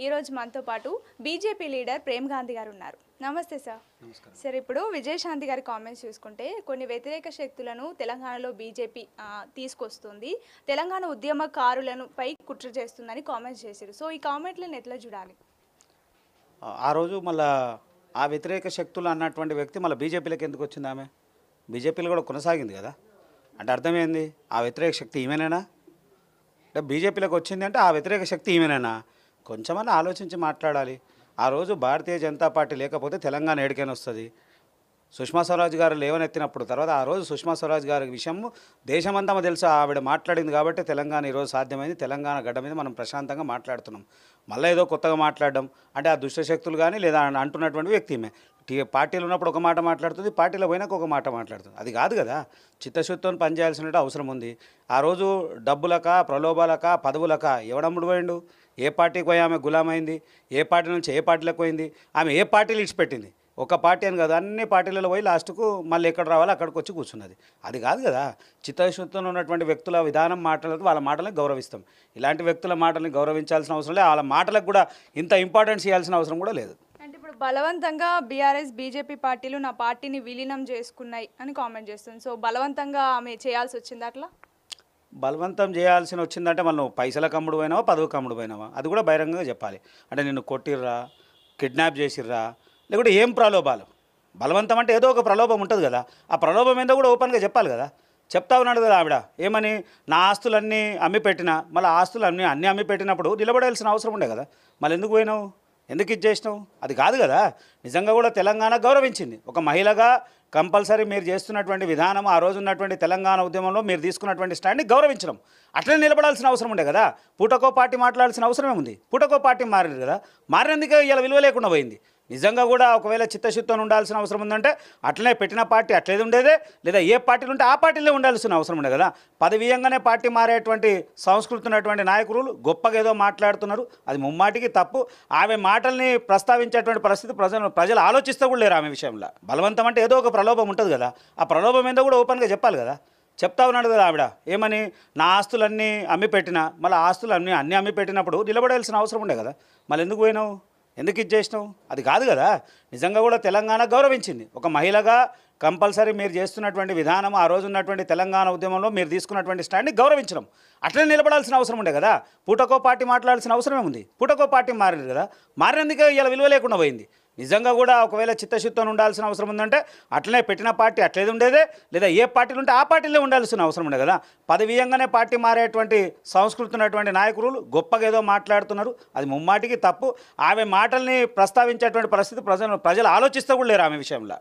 ఈరోజు మనతో పాటు బీజేపీ లీడర్ ప్రేమ్ గాంధీ గారు ఉన్నారు. నమస్తే సార్. సార్, ఇప్పుడు విజయశాంతి గారి కామెంట్స్ చూసుకుంటే కొన్ని వ్యతిరేక శక్తులను తెలంగాణలో బీజేపీ తీసుకొస్తుంది, తెలంగాణ ఉద్యమకారులను పై కుట్ర చేస్తుందని కామెంట్స్ చేశారు. సో ఈ కామెంట్లను ఎట్లా చూడాలి? ఆ రోజు మళ్ళీ ఆ వ్యతిరేక శక్తులు అన్నటువంటి వ్యక్తి మళ్ళీ బీజేపీలోకి ఎందుకు వచ్చింది? ఆమె బీజేపీలో కూడా కొనసాగింది కదా. అంటే అర్థమైంది, ఆ వ్యతిరేక శక్తి ఈమెనేనా? అంటే బీజేపీలోకి వచ్చింది అంటే ఆ వ్యతిరేక శక్తి ఈమెనేనా? కొంచెమన్నా ఆలోచించి మాట్లాడాలి. ఆ రోజు భారతీయ జనతా పార్టీ లేకపోతే తెలంగాణ ఏడికైనా వస్తుంది. సుష్మా స్వరాజ్ గారు లేవనెత్తినప్పుడు తర్వాత ఆ రోజు సుష్మా స్వరాజ్ గారి విషయం దేశమంతా తెలుసు. ఆవిడ మాట్లాడింది కాబట్టి తెలంగాణ ఈరోజు సాధ్యమైంది. తెలంగాణ గడ్డ మీద మనం ప్రశాంతంగా మాట్లాడుతున్నాం. మళ్ళీ ఏదో కొత్తగా మాట్లాడడం అంటే ఆ దుష్టశక్తులు కానీ లేదా అంటున్నటువంటి వ్యక్తి ఈమె. పార్టీలో ఉన్నప్పుడు ఒక మాట మాట్లాడుతుంది, పార్టీలో పోయినాక ఒక మాట మాట్లాడుతుంది. అది కాదు కదా. చిత్తశుద్ధితో పనిచేయాల్సిన అవసరం ఉంది. ఆ రోజు డబ్బులక, ప్రలోభాలక, పదవులక ఎవడమ్ముడు పోయిండు? ఏ పార్టీకి పోయి ఆమె గులామైంది? ఏ పార్టీ నుంచి ఏ పార్టీలకు పోయింది? ఆమె ఏ పార్టీలు ఇచ్చిపెట్టింది? ఒక పార్టీ అని కాదు, అన్ని పార్టీలలో పోయి లాస్ట్కు మళ్ళీ ఎక్కడ రావాలో అక్కడికి వచ్చి కూర్చున్నది. అది కాదు కదా. చిత్తశుద్ధితో ఉన్నటువంటి వ్యక్తుల విధానం మాటలకు వాళ్ళ మాటలను గౌరవిస్తాం. ఇలాంటి వ్యక్తుల మాటలను గౌరవించాల్సిన అవసరం లేదు. వాళ్ళ మాటలకు కూడా ఇంత ఇంపార్టెన్స్ ఇవ్వాల్సిన అవసరం కూడా లేదు. అంటే ఇప్పుడు బలవంతంగా బీఆర్ఎస్ బీజేపీ పార్టీలు నా పార్టీని విలీనం చేసుకున్నాయి అని కామెంట్ చేస్తుంది. సో బలవంతంగా ఆమె చేయాల్సి వచ్చింది. అట్లా బలవంతం చేయాల్సిన వచ్చిందంటే మనం పైసలకు అమ్ముడు పోయినావా, పదవికి అమ్ముడు పోయినావా, అది కూడా బహిరంగంగా చెప్పాలి. అంటే నిన్ను కొట్టిర్రా, కిడ్నాప్ చేసిర్రా, లేకుంటే ఏం ప్రలోభాలు? బలవంతం అంటే ఏదో ఒక ప్రలోభం ఉంటుంది కదా. ఆ ప్రలోభం ఏందో కూడా ఓపెన్గా చెప్పాలి కదా. చెప్తా ఉన్నాడు కదా ఆవిడ, ఏమని? నా ఆస్తులన్నీ అమ్మి పెట్టినా, మళ్ళీ ఆస్తులు అన్నీ అమ్మి పెట్టినప్పుడు నిలబడాల్సిన అవసరం ఉండే కదా. మళ్ళీ ఎందుకు పోయినావు? ఎందుకు ఇది చేసినావు? అది కాదు కదా. నిజంగా కూడా తెలంగాణ గౌరవించింది. ఒక మహిళగా కంపల్సరీ మీరు చేస్తున్నటువంటి విధానం, ఆ రోజు ఉన్నటువంటి తెలంగాణ ఉద్యమంలో మీరు తీసుకున్నటువంటి స్టాండ్ని గౌరవించడం, అట్లనే నిలబడాల్సిన అవసరం ఉండే కదా. పూటకో పార్టీ మాట్లాడాల్సిన అవసరమే ఉంది. పూటకో పార్టీ మారింది కదా. మారినందుకే ఇలా విలువ లేకుండా పోయింది. నిజంగా కూడా ఒకవేళ చిత్తశుద్ధితో ఉండాల్సిన అవసరం ఉందంటే అట్లనే పెట్టిన పార్టీ అట్లేది ఉండేదే, లేదా ఏ పార్టీలు ఉంటే ఆ పార్టీలో ఉండాల్సిన అవసరం ఉండే కదా. పదవీయంగానే పార్టీ మారేటువంటి సంస్కృతి ఉన్నటువంటి నాయకులు గొప్పగా ఏదో మాట్లాడుతున్నారు. అది ముమ్మాటికి తప్పు. ఆమె మాటల్ని ప్రస్తావించేటువంటి పరిస్థితి ప్రజలు ఆలోచిస్తూ కూడా లేరు ఆమె విషయంలో. బలవంతం అంటే ఏదో ఒక ప్రలోభం ఉంటుంది కదా. ఆ ప్రలోభం ఏందో కూడా ఓపెన్గా చెప్పాలి కదా. చెప్తా ఉన్నాడు కదా ఆవిడ, ఏమని? నా ఆస్తులన్నీ అమ్మి పెట్టినా, మళ్ళీ ఆస్తులు అన్నీ అమ్మి పెట్టినప్పుడు నిలబడాల్సిన అవసరం ఉండే కదా. మళ్ళీ ఎందుకు పోయినావు? ఎందుకు ఇది చేసినావు? అది కాదు కదా. నిజంగా కూడా తెలంగాణ గౌరవించింది. ఒక మహిళగా కంపల్సరీ మీరు చేస్తున్నటువంటి విధానం, ఆ రోజు ఉన్నటువంటి తెలంగాణ ఉద్యమంలో మీరు తీసుకున్నటువంటి స్టాండ్ని గౌరవించడం, అట్లనే నిలబడాల్సిన అవసరం ఉండే కదా. పూటకో పార్టీ మాట్లాడాల్సిన అవసరమే ఉంది. పూటకో పార్టీ మారింది కదా. మారినందుకే ఇలా విలువ లేకుండా పోయింది. నిజంగా కూడా ఒకవేళ చిత్తశుద్ధితో ఉండాల్సిన అవసరం ఉందంటే అట్లనే పెట్టిన పార్టీ అట్లేది ఉండేదే, లేదా ఏ పార్టీలు ఉంటే ఆ పార్టీలో ఉండాల్సిన అవసరం ఉండే కదా. పదవీయంగానే పార్టీ మారేటువంటి సంస్కృతి ఉన్నటువంటి నాయకులు గొప్పగా ఏదో మాట్లాడుతున్నారు. అది ముమ్మాటికి తప్పు. ఆమె మాటల్ని ప్రస్తావించేటువంటి పరిస్థితి ప్రజలు ఆలోచిస్తూ కూడా లేరు ఆమె విషయంలో.